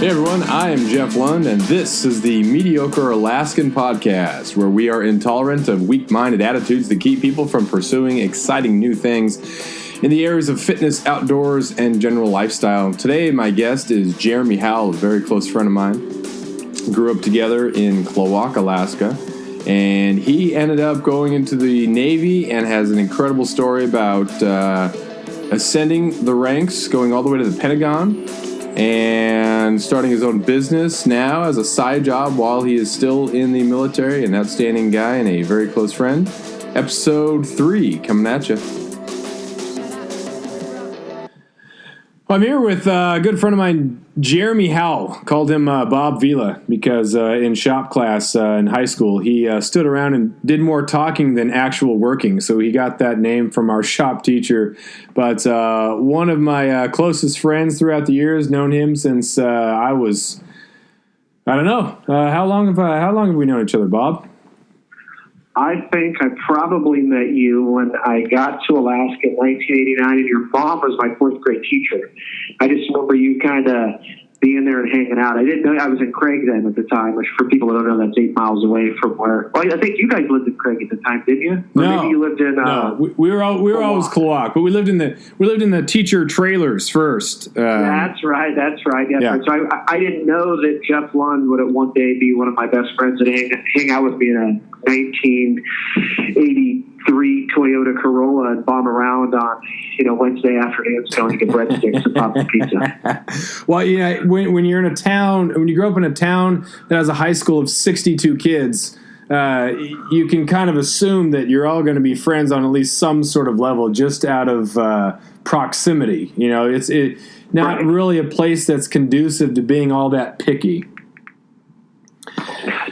Hey everyone, I am Jeff Lund, and this is the Mediocre Alaskan Podcast, where we are intolerant of weak-minded attitudes that keep people from pursuing exciting new things in the areas of fitness, outdoors, and general lifestyle. Today, my guest is Jeremy Howell, a very close friend of mine. Grew up together in Klawock, Alaska, and he ended up going into the Navy and has an incredible story about ascending the ranks, going all the way to the Pentagon, and starting his own business now as a side job while he is still in the military. An outstanding guy and a very close friend. Episode 3 coming at you. I'm here with a good friend of mine, Jeremy Howell. Called him Bob Vila because in shop class in high school, he stood around and did more talking than actual working. So he got that name from our shop teacher. But one of my closest friends throughout the years, known him since I don't know. How long have we known each other, Bob? I think I probably met you when I got to Alaska in 1989, and your mom was my fourth grade teacher. I just remember you kind of being there and hanging out. I didn't know I was in Craig then at the time, which for people who don't know, that's 8 miles away from where. Well, I think you guys lived in Craig at the time, didn't you? Or no, maybe you lived in. No, we were always Klawock, but we lived in the teacher trailers first. That's right. Yeah. So I didn't know that Jeff Lund would one day be one of my best friends and hang out with me in a 1983 Toyota Corolla and bomb around on Wednesday afternoons going to get breadsticks and pop pizza. Well, yeah, when you're in a town, when you grow up in a town that has a high school of 62 kids, you can kind of assume that you're all going to be friends on at least some sort of level, just out of proximity. It's not right. Really a place that's conducive to being all that picky.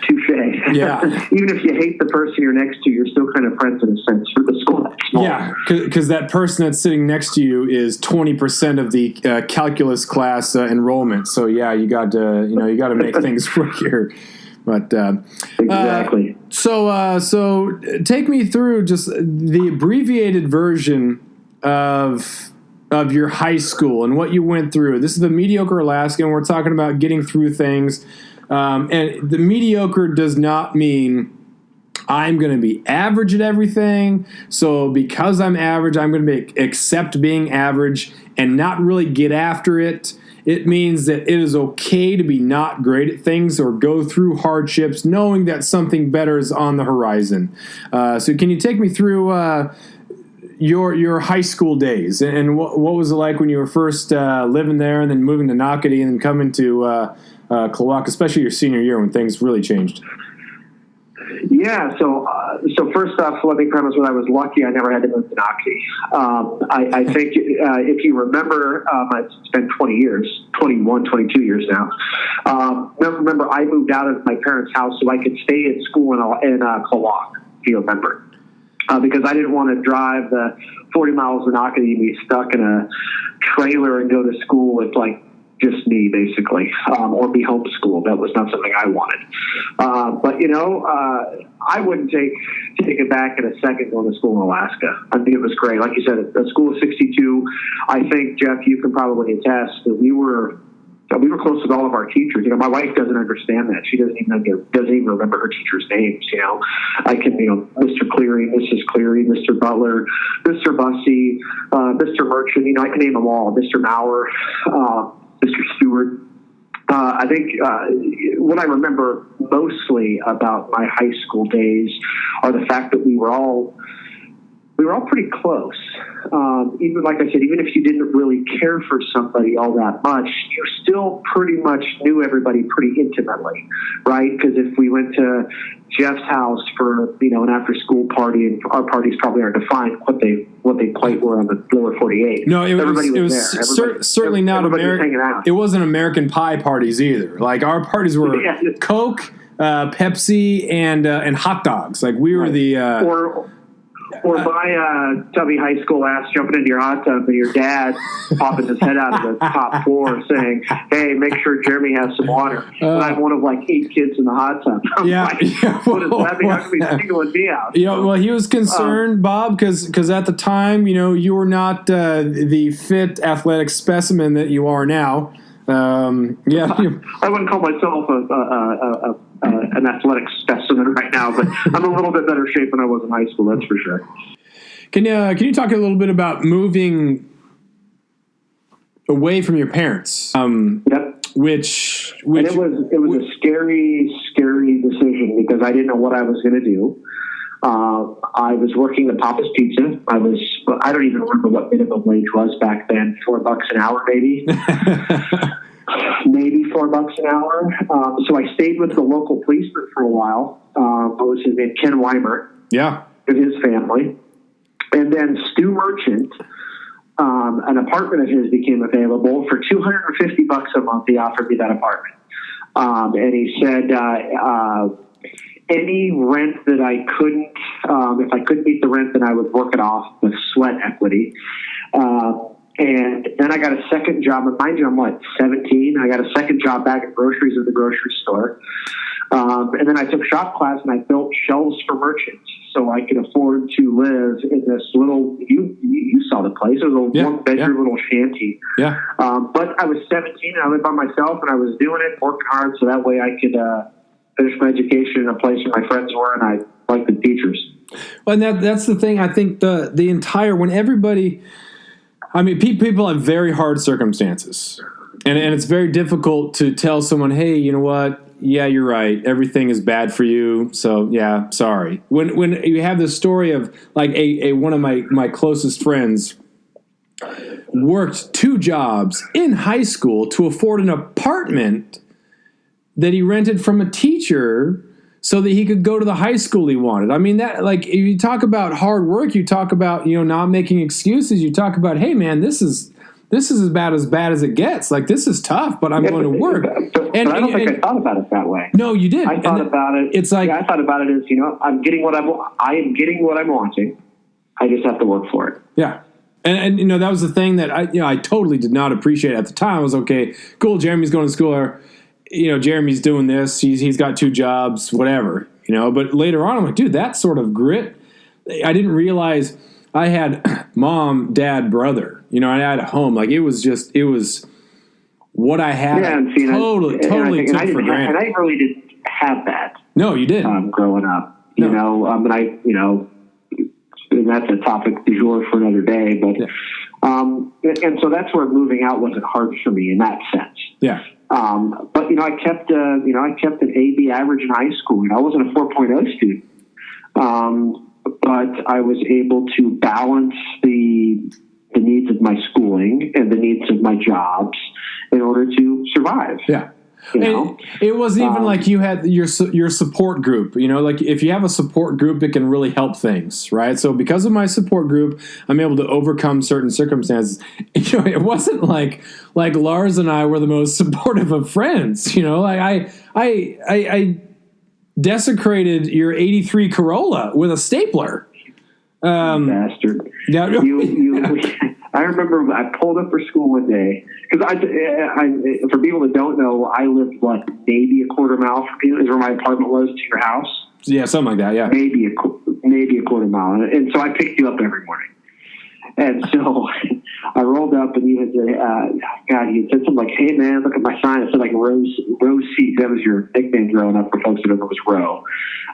Touche. Yeah. Even if you hate the person you're next to, you're still kind of friends in a sense for the school that's small. Yeah, because that person that's sitting next to you is 20% of the calculus class enrollment. So yeah, you got to make things work here. But exactly. So take me through just the abbreviated version of your high school and what you went through. This is the Mediocre Alaskan. We're talking about getting through things. And the mediocre does not mean I'm going to be average at everything. So because I'm average, I'm going to accept being average and not really get after it. It means that it is okay to be not great at things or go through hardships knowing that something better is on the horizon. So can you take me through your high school days and what was it like when you were first living there and then moving to Nocatee and then coming to Klawock, especially your senior year when things really changed? Yeah, so first off, let me premise when I was lucky I never had to move to Nocatee. I think if you remember, it's been 21, 22 years now. Remember, I moved out of my parents' house so I could stay at school in Klawock, if you remember. Because I didn't want to drive the 40 miles to Nocatee and be stuck in a trailer and go to school with just me, basically, or be homeschooled. That was not something I wanted. But I wouldn't take it back in a second going to school in Alaska. I think it was great. Like you said, a school of 62. I think, Jeff, you can probably attest that we were close with all of our teachers. My wife doesn't understand that. She doesn't even remember her teachers' names. I can, Mr. Cleary, Mrs. Cleary, Mr. Butler, Mr. Bussey, Mr. Merchant. I can name them all. Mr. Maurer, Mr. Stewart. I think what I remember mostly about my high school days are the fact that we were all pretty close. Even like I said, even if you didn't really care for somebody all that much, you still pretty much knew everybody pretty intimately, right? Because if we went to Jeff's house for an after school party, and our parties probably aren't defined what they played were on the lower 48. No, everybody was there. Certainly not American. It wasn't American Pie parties either. Like our parties were Coke, Pepsi, and hot dogs. Like we were the. Or my tubby high school ass jumping into your hot tub and your dad popping his head out of the top floor saying, "Hey, make sure Jeremy has some water." And I'm one of 8 kids in the hot tub. What is that? How come he's singling me out? Well, he was concerned, Bob, because at the time, you were not the fit athletic specimen that you are now. Yeah. I wouldn't call myself an athletic specimen right now, but I'm a little bit better shape than I was in high school. That's for sure. Can you talk a little bit about moving away from your parents? Yep. Which and it was a scary decision because I didn't know what I was going to do. I was working at Papa's Pizza. I don't even remember what minimum wage was back then. $4 an hour, maybe. Maybe $4 an hour. So I stayed with the local policeman for a while. What was his name? Ken Weimer. Yeah. With his family. And then Stu Merchant, an apartment of his became available for $250 a month. He offered me that apartment. And he said, any rent that I couldn't, if I couldn't meet the rent, then I would work it off with sweat equity. And then I got a second job. And mind you, I'm 17. I got a second job bagging groceries at the grocery store. And then I took shop class and I built shelves for merchants so I could afford to live in this little, you saw the place. It was a one-bedroom little shanty. Yeah. But I was 17 and I lived by myself and I was doing it, working hard so that way I could finish my education in a place where my friends were and I liked the teachers. Well, and that's the thing. I think the entire, when everybody, I mean, people have very hard circumstances. And it's very difficult to tell someone, hey, you know what? Yeah, you're right. Everything is bad for you. So yeah, sorry. When you have this story of like one of my closest friends worked 2 jobs in high school to afford an apartment that he rented from a teacher so that he could go to the high school he wanted. I mean, that, like, if you talk about hard work, you talk about, not making excuses, you talk about, hey man, this is as bad as it gets. Like, this is tough, but I'm going to work. But I don't think I thought about it that way. No, you did. I thought about it. It's like, I thought about it as, I'm getting what I am getting what I'm wanting. I just have to work for it. Yeah. And that was the thing that I totally did not appreciate at the time. I was, okay, cool, Jeremy's going to school, or, Jeremy's doing this. He's got 2 jobs, whatever, But later on, I'm like, dude, that sort of grit, I didn't realize I had mom, dad, brother. I had a home. Like, it was what I had. Yeah, and see, totally took for granted. And I really didn't have that. No, you didn't. Growing up, and that's a topic du jour for another day. But, and so that's where moving out wasn't hard for me in that sense. Yeah. But I kept an AB average in high school. I wasn't a 4.0 student. But I was able to balance the needs of my schooling and the needs of my jobs in order to survive. Yeah. It wasn't even like you had your support group, like if you have a support group, it can really help things, right? So because of my support group, I'm able to overcome certain circumstances. It wasn't like Lars and I were the most supportive of friends, like I desecrated your 83 Corolla with a stapler. Bastard. Yeah. I remember I pulled up for school one day because I for people that don't know, I lived maybe a quarter mile from you is where my apartment was to your house. Yeah, something like that. Yeah, maybe a quarter mile, and so I picked you up every morning. And so I rolled up, and you had said something like, "Hey man, look at my sign." It said like Rose Seat. That was your nickname growing up for folks that don't know it was Roe.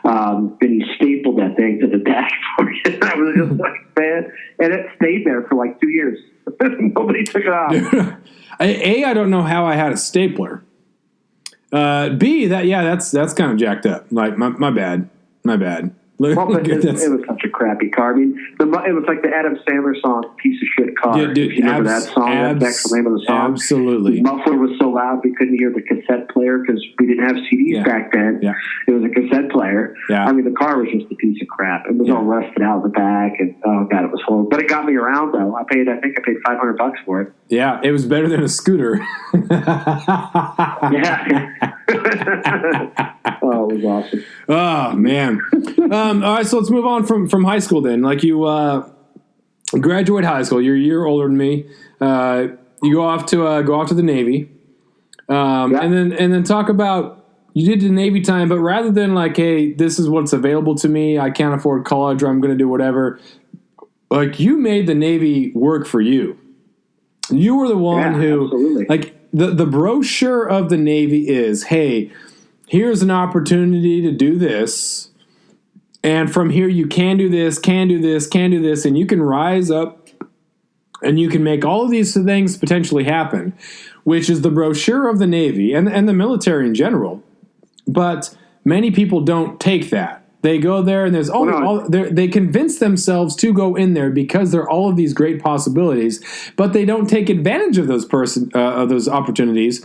And you stapled that thing to the dashboard. And I was just like, man, and it stayed there for like 2 years. Nobody took it off. I don't know how I had a stapler. B, that's kind of jacked up. Like my bad. Well, it was such a crappy car. I mean, it was like the Adam Sandler song, "Piece of Shit Car." Yeah, dude, if you remember that song? That's the actual name of the song. Absolutely. The muffler was so loud we couldn't hear the cassette player because we didn't have CDs back then. Yeah. It was a cassette player. Yeah. I mean, the car was just a piece of crap. It was all rusted out in the back, and oh god, it was horrible. But it got me around though. I think I paid $500 for it. Yeah, it was better than a scooter. Yeah. Oh, it was awesome. Oh man. All right, so let's move on from high school then. Like, you graduate high school. You're a year older than me. You go off to the Navy, and then talk about, you did the Navy time, but rather than like, hey, this is what's available to me, I can't afford college, or I'm going to do whatever. Like, you made the Navy work for you. You were the one who, absolutely. Like, the brochure of the Navy is, hey, here's an opportunity to do this, and from here you can do this, and you can rise up, and you can make all of these things potentially happen, which is the brochure of the Navy and the military in general. But many people don't take that. They go there and they convince themselves to go in there because there are all of these great possibilities, but they don't take advantage of those opportunities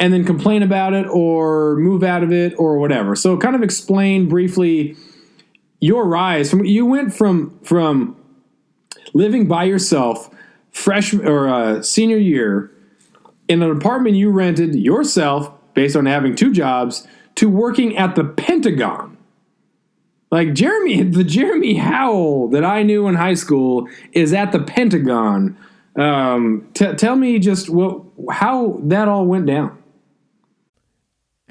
and then complain about it or move out of it or whatever. So kind of explain briefly your rise. You went from living by yourself freshman or senior year in an apartment you rented yourself based on having two jobs to working at the Pentagon. Like the Jeremy Howell that I knew in high school is at the Pentagon. Tell me just how that all went down.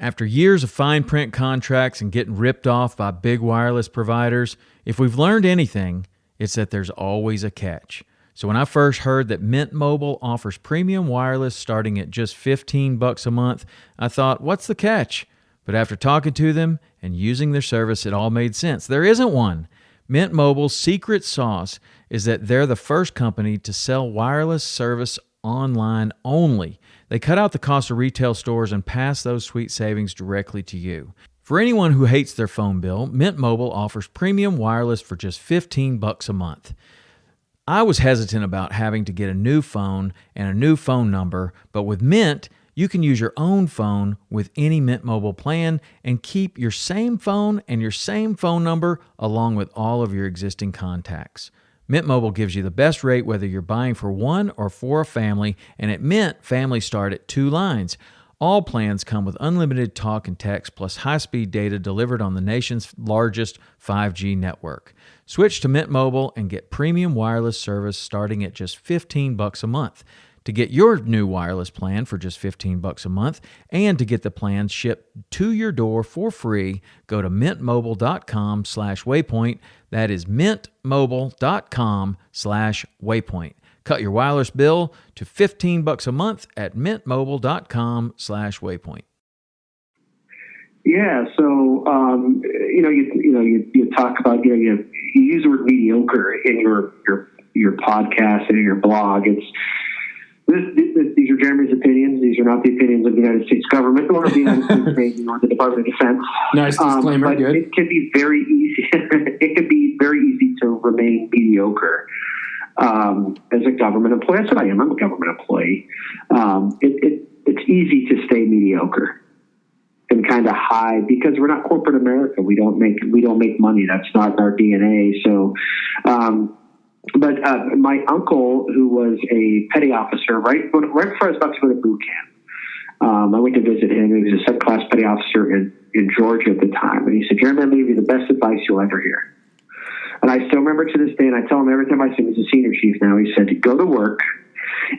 After years of fine print contracts and getting ripped off by big wireless providers, if we've learned anything, it's that there's always a catch. So when I first heard that Mint Mobile offers premium wireless starting at just $15 a month, I thought, what's the catch? But after talking to them and using their service, it all made sense. There isn't one. Mint Mobile's secret sauce is that they're the first company to sell wireless service online only. They cut out the cost of retail stores and pass those sweet savings directly to you. For anyone who hates their phone bill, Mint Mobile offers premium wireless for just $15 a month. I was hesitant about having to get a new phone and a new phone number, but with Mint, you can use your own phone with any Mint Mobile plan and keep your same phone and your same phone number along with all of your existing contacts. Mint Mobile gives you the best rate whether you're buying for one or for a family, and at Mint, families start at 2 lines. All plans come with unlimited talk and text plus high-speed data delivered on the nation's largest 5G network. Switch to Mint Mobile and get premium wireless service starting at just $15 a month. To get your new wireless plan for just $15 a month and to get the plan shipped to your door for free, go to mintmobile.com/waypoint. That is mintmobile.com/waypoint. Cut your wireless bill to $15 a month at mintmobile.com/waypoint. Yeah, so you talk about you use the word mediocre in your podcast and in your blog. These are Jeremy's opinions. These are not the opinions of the United States government or the United States Navy or the Department of Defense. Nice disclaimer. But good. It can be very easy. It can be very easy to remain mediocre as a government employee. That's what I am. I'm a government employee. It's easy to stay mediocre and kind of hide because we're not corporate America. We don't make money. That's not in our DNA. So. But my uncle, who was a petty officer, right before I was about to go to boot camp, I went to visit him. He was a second-class petty officer in Georgia at the time. And he said, Jeremy, I'm going to give you the best advice you'll ever hear. And I still remember to this day, and I tell him every time I see him, he's a senior chief now, he said, go to work.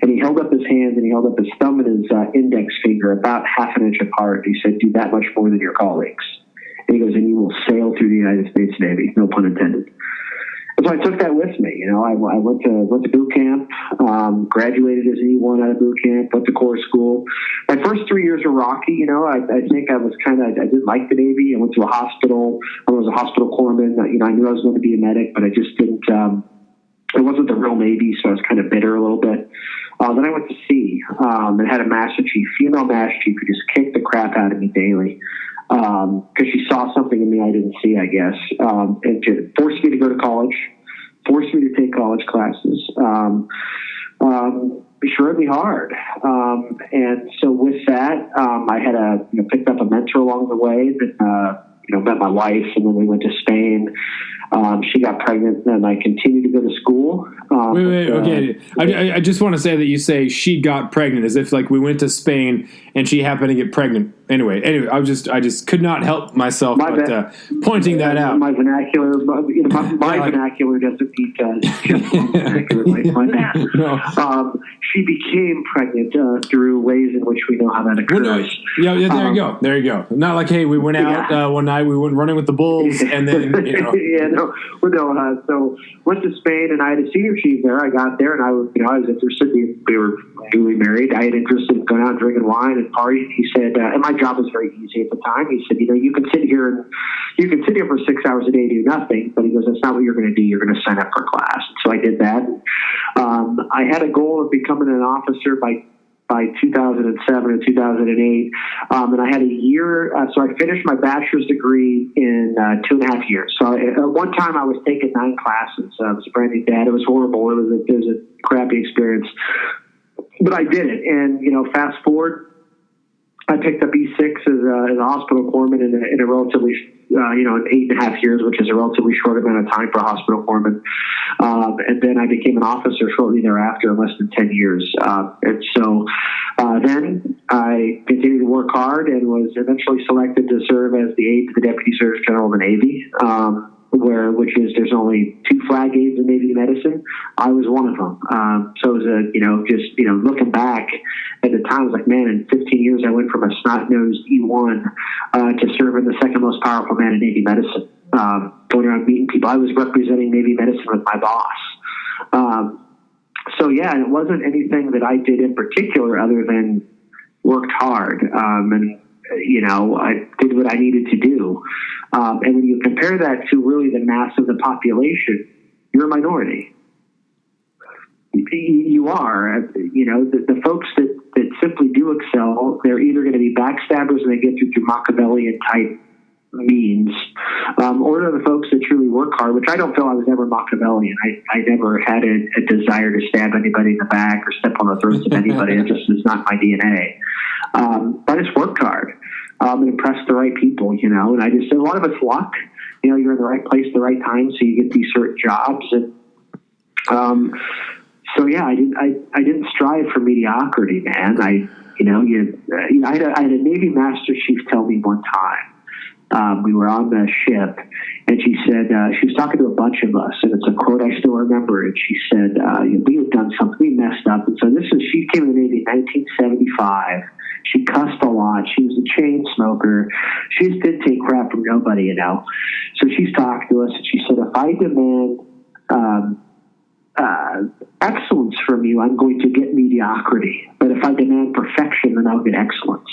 And he held up his hands, and he held up his thumb and his index finger about half an inch apart. He said, do that much more than your colleagues. And he goes, and you will sail through the United States Navy, no pun intended. So I took that with me. I went to boot camp, graduated as an E1 out of boot camp, went to Corps School. My first 3 years were rocky. I think I didn't like the Navy. I went to a hospital. I was a hospital corpsman. I knew I was going to be a medic, but I just didn't. It wasn't the real Navy, so I was kind of bitter a little bit. Then I went to sea and had a master chief, female master chief, who just kicked the crap out of me daily. Because she saw something in me I didn't see, I guess. And forced me to go to college, forced me to take college classes. She rode me hard. And so with that, I had picked up a mentor along the way that, met my wife, and then we went to Spain. She got pregnant, and I continued to go to school. Okay. I just want to say that you say she got pregnant as if like we went to Spain and she happened to get pregnant. Anyway, I just could not help myself pointing that out. My vernacular, vernacular doesn't need vernacular. My bad. No. She became pregnant through ways in which we know how that occurs. There you go. Not like, hey, we went out one night, we went running with the bulls, and then yeah, no, So went to Spain, and I had a senior chief there. I got there, and I was interested. We were newly married. I had interest in going out drinking wine and partying. He said, and my job was very easy at the time. He said, you can sit here for 6 hours a day, do nothing. But he goes, that's not what you're going to do. You're going to sign up for class. So I did that. I had a goal of becoming an officer by 2007 or 2008. And I had a year, so I finished my bachelor's degree in 2.5 years. So at one time I was taking 9 classes. I was a brand new dad. It was horrible. It was a crappy experience. But I did it. And, fast forward, I picked up E6 as a hospital corpsman in a relatively, in 8.5 years, which is a relatively short amount of time for a hospital corpsman. And then I became an officer shortly thereafter in less than 10 years. And so then I continued to work hard and was eventually selected to serve as the aide to the Deputy Surgeon General of the Navy, which is there's only 2 flag aides in Navy medicine. I was one of them. So it was looking back at the time, I was like, man, in 15 years I went from a snot-nosed E1 to serving the second most powerful man in Navy medicine. Going around meeting people. I was representing Navy medicine with my boss. So yeah, it wasn't anything that I did in particular other than worked hard. And I did what I needed to do. And when you compare that to really the mass of the population, you're a minority. You are. The folks that simply do excel, they're either going to be backstabbers and they get through Machiavellian type means, or they're the folks that truly work hard, which I don't feel I was ever Machiavellian. I never had a desire to stab anybody in the back or step on the throats of anybody. It just is not my DNA. I just worked hard and impressed the right people, and I just said a lot of it's luck. You're in the right place at the right time, so you get these certain jobs. And so yeah, I didn't strive for mediocrity, man. I had a Navy Master Chief tell me one time. We were on the ship, and she said, she was talking to a bunch of us, and it's a quote I still remember, and she said, we had done something, we messed up, and so she came to the Navy in 1975, she cussed a lot, she was a chain smoker, she just didn't take crap from nobody, so she's talking to us, and she said, if I demand excellence from you, I'm going to get mediocrity, but if I demand perfection, then I'll get excellence.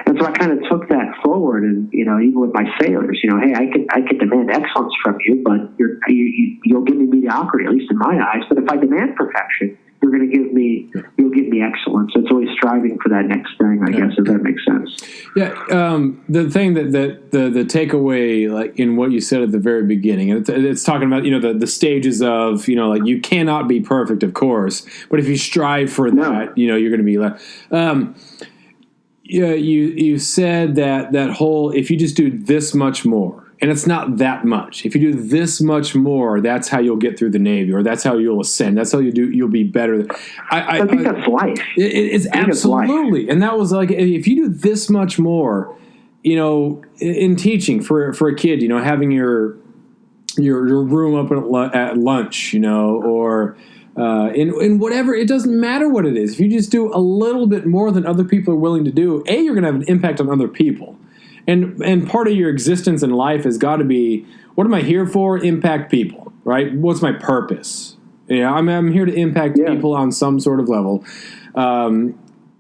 And so I kind of took that forward, and even with my sailors, hey, I can demand excellence from you, but you'll give me mediocrity, at least in my eyes. But if I demand perfection, you'll give me excellence. It's always striving for that next thing, I guess, if that makes sense. Yeah, the thing that the takeaway, like in what you said at the very beginning, and it's talking about the stages of like you cannot be perfect, of course, but if you strive for that, you're going to be left. Yeah, you said that whole, if you just do this much more, and it's not that much. If you do this much more, that's how you'll get through the Navy, or that's how you'll ascend. That's how you'll be better. I think that's life. It's absolutely, and that was like, if you do this much more, in teaching for a kid, having your room up at lunch, or in whatever, it doesn't matter what it is. If you just do a little bit more than other people are willing to do, you're going to have an impact on other people. And part of your existence in life has got to be, what am I here for? Impact people, right? What's my purpose? I'm here to impact people on some sort of level. And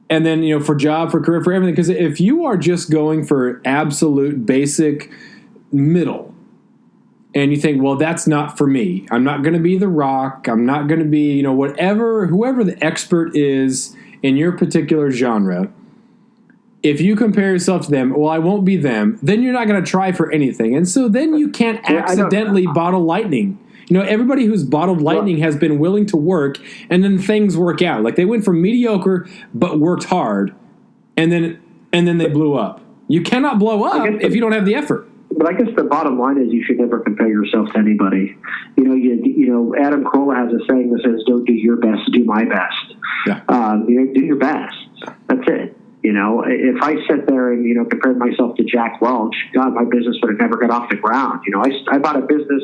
then, for job, for career, for everything. Because if you are just going for absolute basic middle, and you think, well, that's not for me. I'm not going to be The Rock. I'm not going to be, whoever the expert is in your particular genre. If you compare yourself to them, well, I won't be them, then you're not going to try for anything. And so then you can't accidentally bottle lightning. Everybody who's bottled lightning has been willing to work, and then things work out. Like they went from mediocre but worked hard, and then they blew up. You cannot blow up if you don't have the effort. But I guess the bottom line is you should never compare yourself to anybody. Adam Carolla has a saying that says, "Don't do your best, do my best." Yeah. Do your best. That's it. If I sit there and compared myself to Jack Welch, God, my business would have never got off the ground. I bought a business,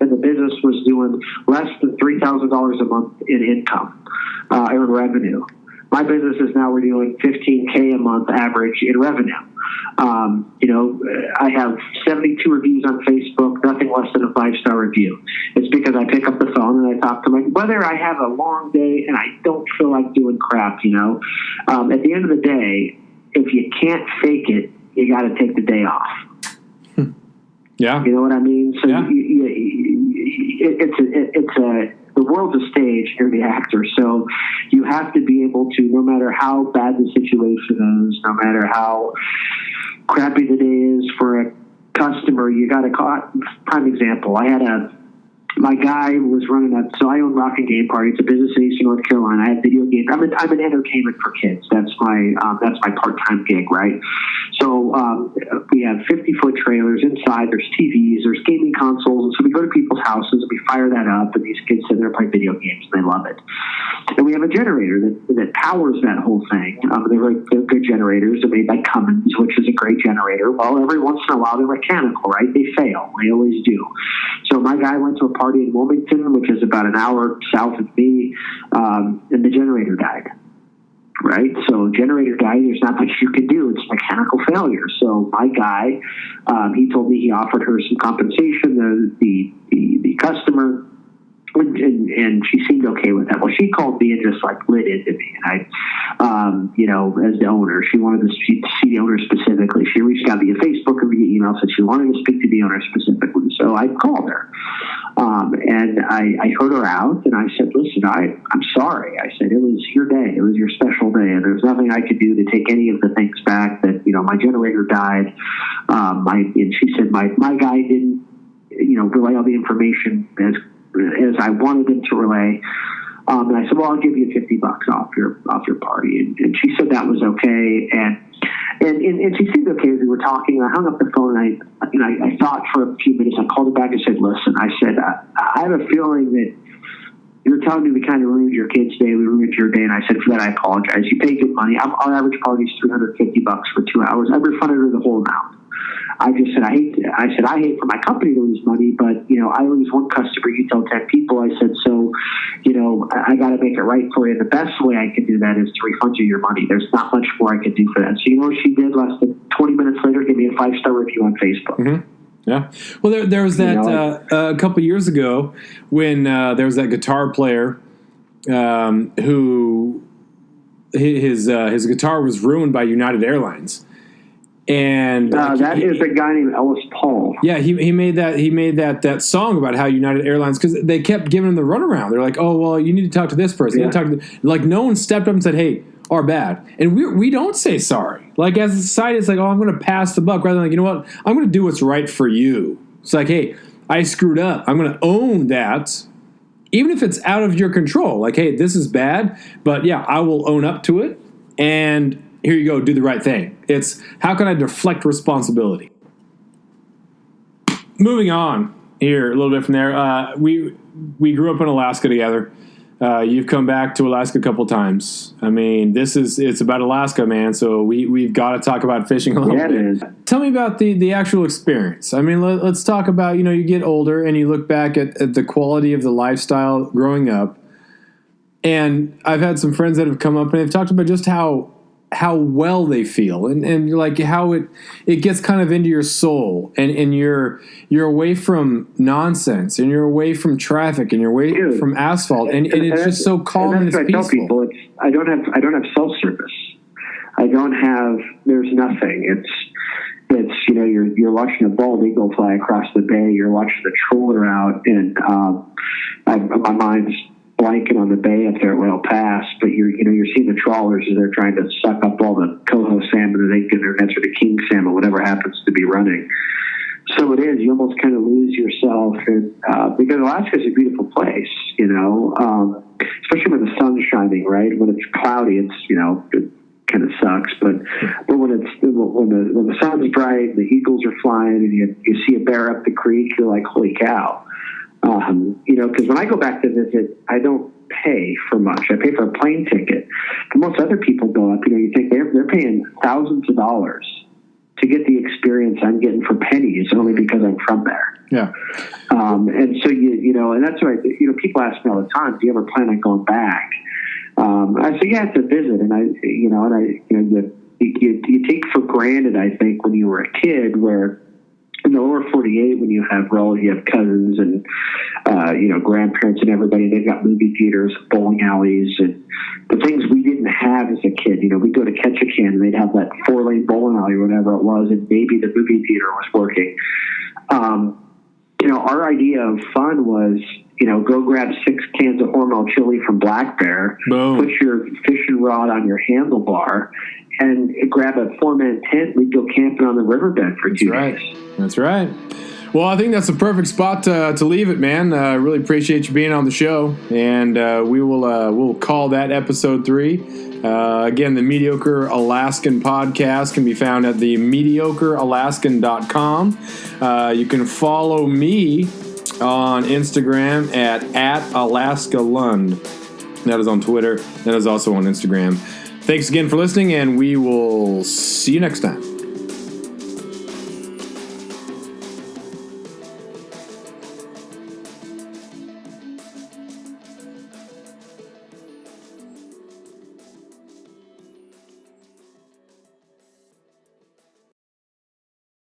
and the business was doing less than $3,000 a month in income, in revenue. My business is now we're doing $15K a month average in revenue. I have 72 reviews on Facebook, nothing less than a 5-star review. It's because I pick up the phone and I talk to whether I have a long day and I don't feel like doing crap, at the end of the day, if you can't fake it, you got to take the day off. Yeah. You know what I mean? So yeah. The world's a stage, you're the actor. So you have to be able to, no matter how bad the situation is, no matter how crappy the day is for a customer, you got to call. Prime example, my guy was running so I own Rock and Game Party. It's a business in Eastern North Carolina. I have video games. I'm an entertainment for kids. That's my part-time gig, right? So we have 50-foot trailers inside. There's TVs. There's gaming consoles. And so we go to people's houses and we fire that up, and these kids sit there and play video games, and they love it. And we have a generator that powers that whole thing. They're good generators. They're made by Cummins, which is a great generator. Well, every once in a while they're mechanical, right? They fail. They always do. So my guy went to a party in Wilmington, which is about an hour south of me, and the generator died. Right? So generator died, there's not much you can do. It's mechanical failure. So my guy, he told me he offered her some compensation, the customer, and she seemed okay with that. Well, she called me and just lit into me. And as the owner, she wanted to see the owner specifically. She reached out via Facebook or via email, said she wanted to speak to the owner specifically. So I called her. And I heard her out, and I said, listen, I'm sorry. I said, it was your day. It was your special day, and there's nothing I could do to take any of the things back that, my generator died. And she said, my guy didn't, relay all the information as I wanted him to relay. And I said, well, I'll give you $50 off your party. And she said that was okay. And she seemed okay as we were talking. I hung up the phone, and I thought for a few minutes. I called her back and said, listen, I said, I have a feeling that you're telling me we kind of ruined your kid's day. We ruined your day. And I said, for that, I apologize. You pay good money. Our average party is $350 for 2 hours. I refunded her the whole amount. I just said, I hate for my company to lose money, but, I lose one customer, you tell 10 people. I said, so, I got to make it right for you. The best way I can do that is to refund you your money. There's not much more I can do for that. So, you know what she did? Less than 20 minutes later, gave me a 5-star review on Facebook. Mm-hmm. Yeah. Well, there was that a couple of years ago when there was that guitar player who his guitar was ruined by United Airlines. And that is a guy named Ellis Paul. Yeah, he made that song about how United Airlines, because they kept giving him the runaround. They're like, oh well, you need to talk to this person. Yeah. You need to talk to no one stepped up and said, hey, our bad. And we don't say sorry. Like as a society, it's like, oh, I'm going to pass the buck, rather than you know what, I'm going to do what's right for you. It's like, hey, I screwed up. I'm going to own that, even if it's out of your control. Like, hey, this is bad, but yeah, I will own up to it. And here you go, do the right thing. It's how can I deflect responsibility? Moving on here a little bit from there. We grew up in Alaska together. You've come back to Alaska a couple times. I mean, it's about Alaska, man. So we've got to talk about fishing a little bit. It is. Tell me about the actual experience. I mean, let's talk about, you get older and you look back at the quality of the lifestyle growing up. And I've had some friends that have come up and they've talked about just how well they feel and like how it gets kind of into your soul and you're away from nonsense and you're away from traffic and you're away from asphalt and it's just so calm and it's peaceful. I tell people, I don't have self-service. There's nothing. It's you're watching a bald eagle fly across the bay. You're watching the trawler out, and my mind's blanket on the bay up there at Whale Pass, but you're seeing the trawlers as they're trying to suck up all the coho salmon that they get in their nets, or the king salmon, whatever happens to be running. So it is, you almost kind of lose yourself, and because Alaska is a beautiful place, especially when the sun's shining, right? When it's cloudy, it's it kind of sucks, but when the sun's bright, the eagles are flying, and you see a bear up the creek, you're like, holy cow. Because when I go back to visit, I don't pay for much. I pay for a plane ticket. But most other people go up, you think they're paying thousands of dollars to get the experience I'm getting for pennies only because I'm from there. Yeah. And so, and that's why, people ask me all the time, do you ever plan on going back? So yeah, it's a visit, and you take for granted, I think, when you were a kid, where in the lower 48, when you have cousins and grandparents and everybody, they've got movie theaters, bowling alleys, and the things we didn't have as a kid. We'd go to Ketchikan, and they'd have that 4-lane bowling alley, or whatever it was, and maybe the movie theater was working. Our idea of fun was, go grab 6 cans of Hormel chili from Black Bear, Boom. Put your fishing rod on your handlebar, and grab a 4-man tent. We'd go camping on the riverbed for 2 days. That's right. Well, I think that's the perfect spot to leave it, man. I really appreciate you being on the show, and we'll call that episode 3. Again, the Mediocre Alaskan podcast can be found at the mediocrealaskan.com. You can follow me on Instagram at AlaskaLund. That is on Twitter. That is also on Instagram. Thanks again for listening, and we will see you next time.